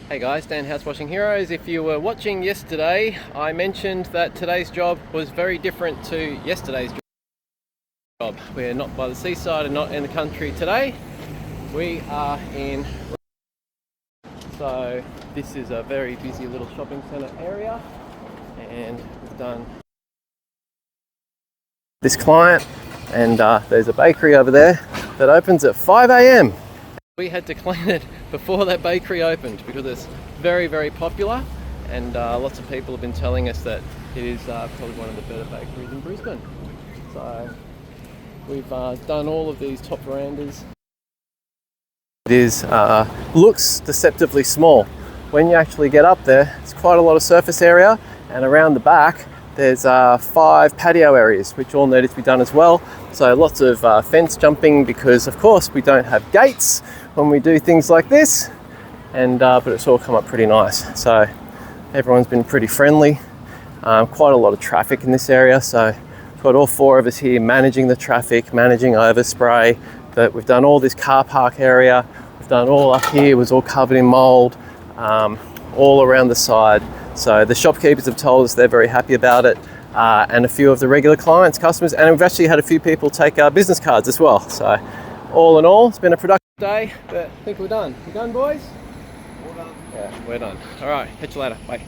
Hey guys, Dan House Washing Heroes. If you were watching yesterday, I mentioned that today's job was very different to yesterday's job. We're not by the seaside and not in the country today. We are in... So this is a very busy little shopping centre area, and we've done this client, and there's a bakery over there that opens at 5 a.m. We had to clean it before that bakery opened because it's very, very popular, and lots of people have been telling us that it is probably one of the better bakeries in Brisbane. So we've done all of these top verandas. It is looks deceptively small. When you actually get up there, it's quite a lot of surface area, and around the back there's 5 patio areas which all needed to be done as well. So lots of fence jumping because of course we don't have gates when we do things like this, and but it's all come up pretty nice. So everyone's been pretty friendly. Quite a lot of traffic in this area, so we've got all 4 of us here managing the traffic, managing overspray. But we've done all this car park area, we've done all up here, it was all covered in mould, all around the side. So the shopkeepers have told us they're very happy about it, and a few of the regular clients, customers, and we've actually had a few people take our business cards as well. So all in all, it's been a productive day, but I think we're done. You done, boys? All done. Yeah, we're done. All right, catch you later. Bye.